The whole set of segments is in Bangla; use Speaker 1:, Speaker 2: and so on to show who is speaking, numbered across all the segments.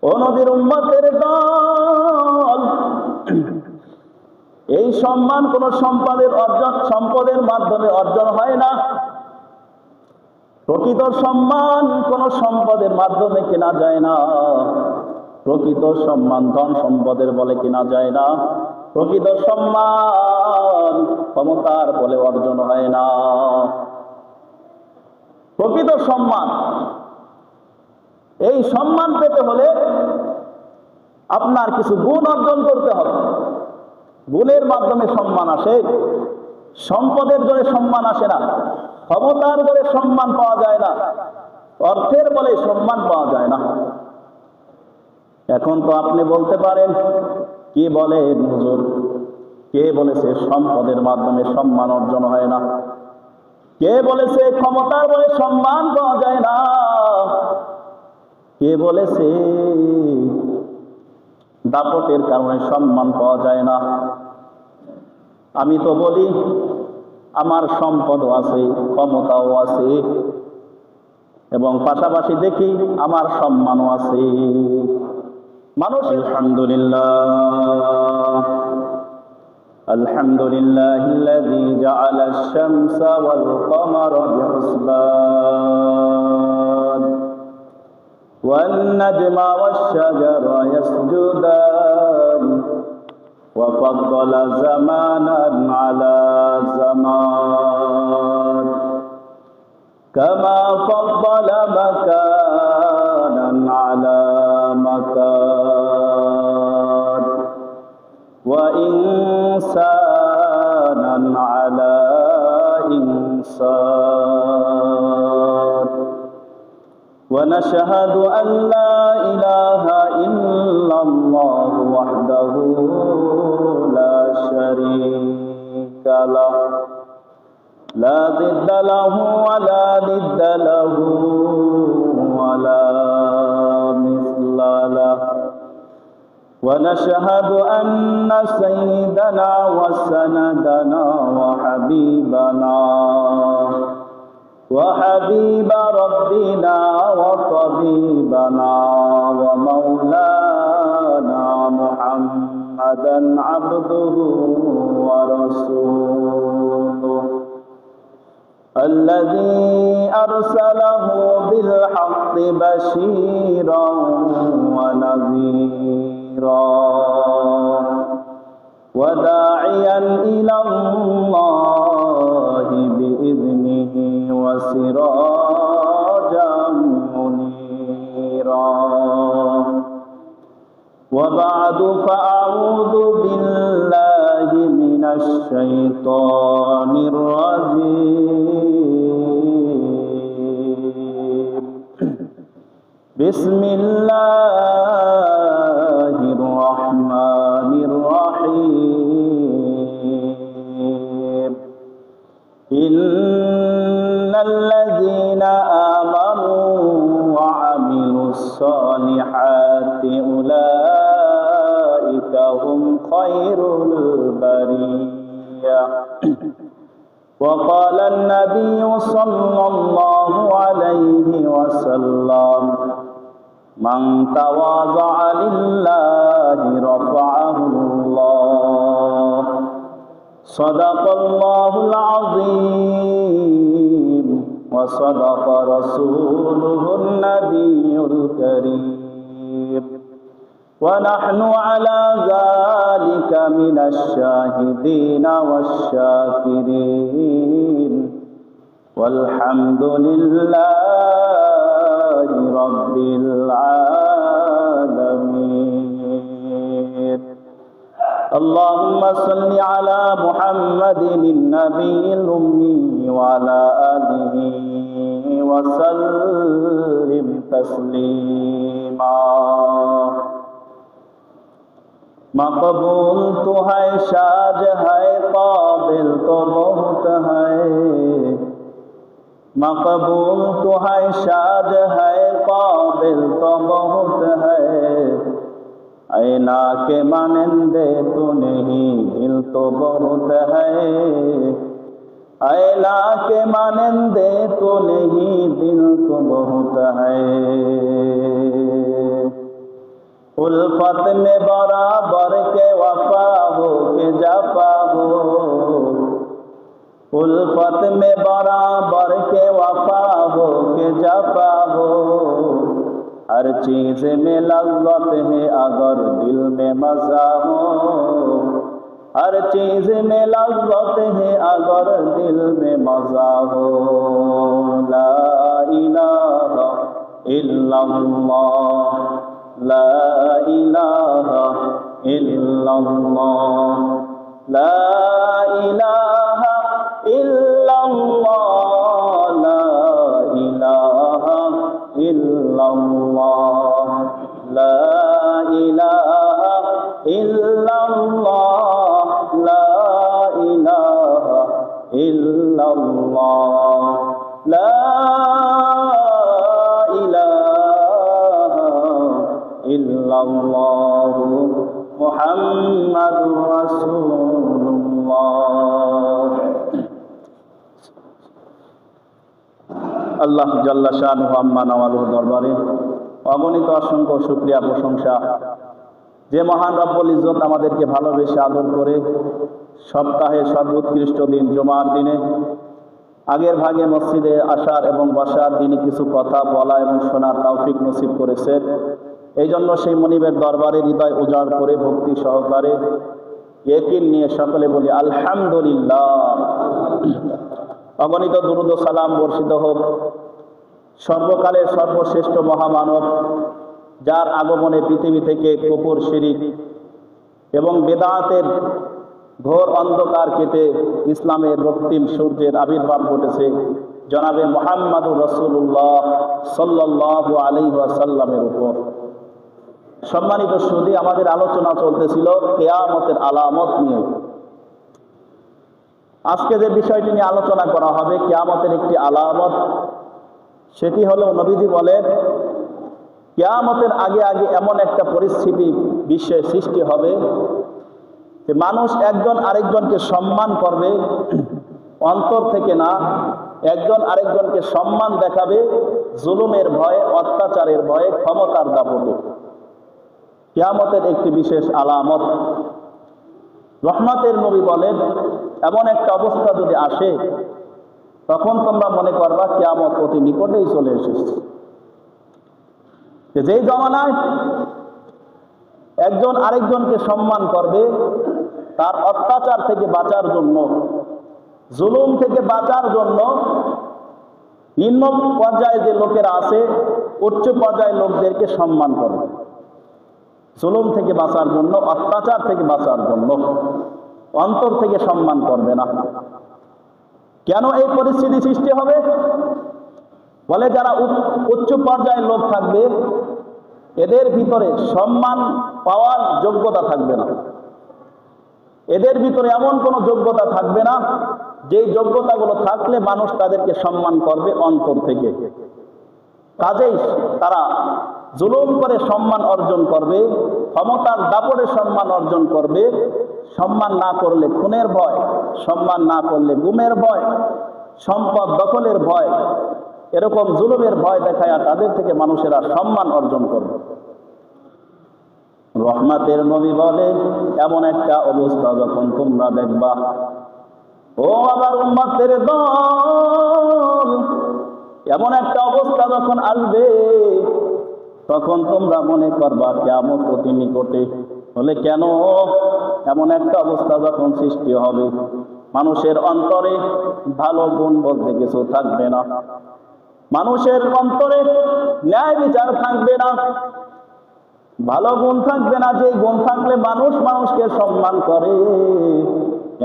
Speaker 1: ও নবীর উম্মতের দল, এই সম্মান কোন সম্পদের মাধ্যমে অর্জন হয় না। প্রকৃত সম্মান কোন সম্পদের মাধ্যমে কেনা যায় না। প্রকৃত সম্মান ধন সম্পদের বলে কেনা যায় না। প্রকৃত সম্মান ক্ষমতার বলে অর্জন হয় না। প্রকৃত সম্মান, এই সম্মান পেতে হলে আপনার কিছু গুণ অর্জন করতে হবে। গুণের মাধ্যমে সম্মান আসে, সম্পদের জোরে সম্মান আসে না, ক্ষমতার বলে সম্মান পাওয়া যায় না, অর্থের বলে সম্মান পাওয়া যায় না। এখন তো আপনি বলতে পারেন, কি বলেন হুজুর, কে বলেছে সম্পদের মাধ্যমে সম্মান অর্জন হয় না? কে বলেছে ক্ষমতার বলে সম্মান পাওয়া যায় না? কে বলেছে দাপটের কারণে সম্মান পাওয়া যায় না? আমি তো বলি, আমার সম্পদও আছে, ক্ষমতাও আছে, এবং পাশাপাশি দেখি আমার সম্মানও আছে। মানুষ আলহামদুলিল্লাহ, আলহামদুলিল্লাহিল্লাযী জাআলা আশ-শামসা ওয়াল কমারা বিহুসবান ওয়ান নাজমা ওয়াশ-শাজারা ইয়াসজুদান ওয়া ফাদ্দালা জামানান আলা জামান কামা ফাদ্দালা মাকানান আলা মাকান ওয়া ইনসানান আলা ইনসান ওয়া নাশহাদু আন লা ইলাহা ইল্লাল্লাহু ওয়াহদাহু লা শারীকা লাহু لا ضد له ولا ند له ولا مثل له ونشهد أن سيدنا وسندنا وحبيب ربنا وطبيبنا ومولانا محمدا عبده ورسوله الذي أرسله بالحق بشيرا ونذيرا وداعيا إلى الله بإذنه وسراجا منيرا وبعد فأعوذ بالله من الشيطان الرجيم بسم الله الرحمن الرحيم إن الذين آمنوا وعملوا الصالحات أولئك هم خير البرية وقال النبي صلى الله عليه وسلم من تواضع لله رفعه الله صدق الله العظيم وصدق رسوله النبي الكريم ونحن على ذلك من الشاهدين والشاكرين والحمد لله رب العالمين اللهم صل على محمد النبي الأمي وعلى آله وسلم تسليما मकबूल तो है शाज है काबिल तो बहुत है मकबूल तो है शाज है काबिल तो बहुत है ऐना के मानंदे तो नहीं दिल तो बहुत है ऐना के मानंदे तो नहीं दिल तो बहुत है उल्फत में बराबर के वफा हो के जफा हो, उल्फत में बराबर के वफा हो के जफा हो, हर चीज में लज्जत है अगर दिल में मजा हो, हर चीज में लज्जत है अगर दिल में मजा हो। ला इलाहा इल्लल्लाह, ला इलाहा इल्लल्लाह, ला इलाहा इल्लल्लाह, ला इलाहा इल्लल्लाह, ला इलाहा इल्लल्लाह, ला इलाहा इल्लल्लाह, ला इलाहा इल्लल्लाह मुहम्मदुर रासूलुल्लाह। আল্লাহ জাল্লা শানুহু আম্মা নাওয়ালুর দরবারে অগণিত অসংখ্য শুকরিয়া প্রশংসা, যে মহান রব্বুল ইজ্জত আমাদেরকে ভালোবেসে আদর করে সপ্তাহে সর্বোৎকৃষ্ট দিন জুমার দিনে আগের ভাগে মসজিদে আসার এবং বসার দিনে কিছু কথা বলা এবং শোনার তৌফিক নসিব করেছেন। এই জন্য সেই মনিবের দরবারে হৃদয় উজাড় করে ভক্তি সহকারে ইয়াকিন নিয়ে সকলে বলি আলহামদুলিল্লাহ। অগণিত দুরূদ ও সালাম বর্ষিত হোক সর্বকালের সর্বশ্রেষ্ঠ মহামানব, যার আগমনে পৃথিবী থেকে কুফর শিরিক এবং বেদাতের ঘোর অন্ধকার কেটে ইসলামের রক্তিম সূর্যের আবির্ভাব ঘটেছে, জনাবে মুহাম্মদুর রাসূলুল্লাহ সাল্লাল্লাহু আলাইহি ওয়াসাল্লামের উপর। সম্মানিত সুধী, আমাদের আলোচনা চলতেছিল কিয়ামতের আলামত নিয়ে। আজকে যে বিষয়টি নিয়ে আলোচনা করা হবে কিয়ামতের একটি আলামত, সেটি হলো নবীজি বলেন কিয়ামতের আগে আগে এমন একটা পরিস্থিতি বিশ্বে সৃষ্টি হবে যে মানুষ একজন আরেকজনকে সম্মান করবে অন্তর থেকে না, একজন আরেকজনকে সম্মান দেখাবে জুলুমের ভয়ে, অত্যাচারের ভয়ে, ক্ষমতার দাপটে। কিয়ামতের একটি বিশেষ আলামত। রহমতের নবী বলেন এমন একটা অবস্থা যদি আসে তখন তোমরা মনে করবা কিয়ামত অতি নিকটেই চলে এসেছে। যেই জমানায় একজন আরেকজনকে সম্মান করবে, তার অত্যাচার থেকে বাঁচার জন্য, জুলুম থেকে বাঁচার জন্য নিম্ন পর্যায়ে যে লোকেরা আছে উচ্চ পর্যায়ের লোকদেরকে সম্মান করবে, জুলুম থেকে বাঁচার জন্য, অত্যাচার থেকে বাঁচার জন্য অন্তর থেকে সম্মান করবে না। কেন এই পরিস্থিতি সৃষ্টি হবে? বলে যারা উচ্চ পর্যায়ের লোক থাকবে এদের ভিতরে সম্মান পাওয়ার যোগ্যতা থাকবে না, এদের ভিতরে এমন কোনো যোগ্যতা থাকবে না যেই যোগ্যতাগুলো থাকলে মানুষ তাদেরকে সম্মান করবে অন্তর থেকে। কাজেই তারা জুলুম করে সম্মান অর্জন করবে, ক্ষমতার দাপটে সম্মান অর্জন করবে, সম্মান না করলে খুনের ভয়, সম্মান না করলে গুমের ভয়, সম্পদ দখলের ভয়, এরকম জুলুমের ভয় দেখায়া তাদের থেকে মানুষেরা সম্মান অর্জন করবে। রহমতের নবী বলে এমন একটা অবস্থা যখন তোমরা দেখবা, ও আমার উম্মতের দল, এমন একটা অবস্থা যখন আসবে তখন তোমরা মনে করবা কিয়ামত অতি নিকটে। বলে কেন? এমন একটা অবস্থা যখন সৃষ্টি হবে মানুষের অন্তরে ভালো গুণ বলতে কিছু থাকবে না, মানুষের অন্তরে ন্যায় বিচার থাকবে না, ভালো গুণ থাকবে না। যে গুণ থাকলে মানুষ মানুষকে সম্মান করে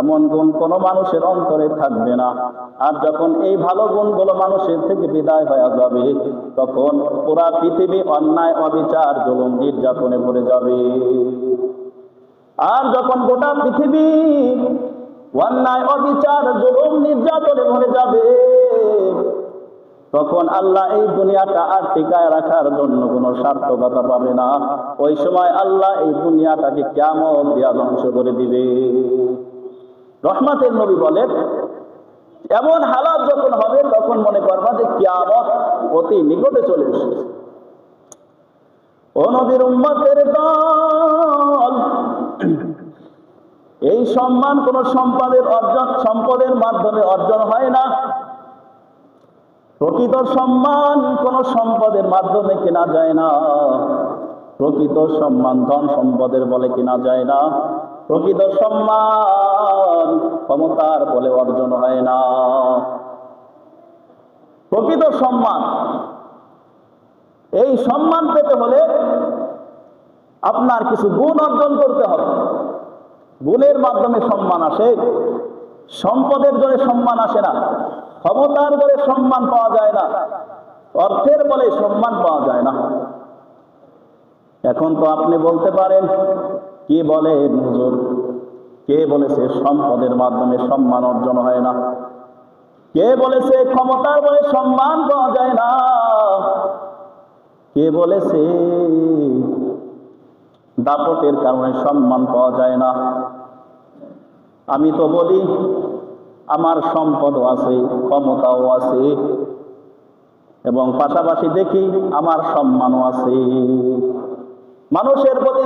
Speaker 1: এমন গুণ কোনো মানুষের অন্তরে থাকবে না। আর যখন এই ভালো গুণগুলো মানুষের থেকে বিদায় হয়ে যাবে তখন পুরা পৃথিবী অন্যায়, অবিচার, জুলুম, নির্যাতনে ভরে যাবে। আর যখন গোটা পৃথিবী অন্যায়, অবিচার, জুলুম, নির্যাতনে ভরে যাবে তখন আল্লাহ এই দুনিয়াটা আর টিকায় রাখার জন্য কোনো সার্থকতা পাবে না। ওই সময় আল্লাহ এই দুনিয়াটাকে কিয়ামত দিয়া ধ্বংস করে দিবে। রহমতের নবী বলেন এমন হালাত যখন হবে তখন মনে করবা যে কিয়ামত অতি নিকটে চলে এসেছে। ও নবীর উম্মতের দল, এই সম্মান কোন সম্পদের মাধ্যমে অর্জন হয় না। প্রকৃত সম্মান কোন সম্পদের মাধ্যমে কেনা যায় না। প্রকৃত সম্মান ধন সম্পদের বলে কেনা যায় না। প্রকৃত সম্মান ক্ষমতার বলে অর্জন হয় না। প্রকৃত সম্মান, এই সম্মান পেতে হলে আপনার কিছু গুণ অর্জন করতে হবে। গুণের মাধ্যমে সম্মান আসে, সম্পদের জোরে সম্মান আসে না। ক্ষমতার বলে সম্মান পাওয়া যায় না, অর্থের বলে সম্মান পাওয়া যায় না। এখন তো আপনি বলতে পারেন, কি বলেন হুজুর, কে বলেছে সম্পদের মাধ্যমে সম্মান অর্জন হয় না? কে বলেছে ক্ষমতার বলে সম্মান পাওয়া যায় না? কে বলেছে দাপটের কারণে সম্মান পাওয়া যায় না? আমি তো বলি, আমার সম্পদও আছে, ক্ষমতাও আছে, এবং পাশাপাশি দেখি আমার সম্মানও আছে। মানুষের প্রতি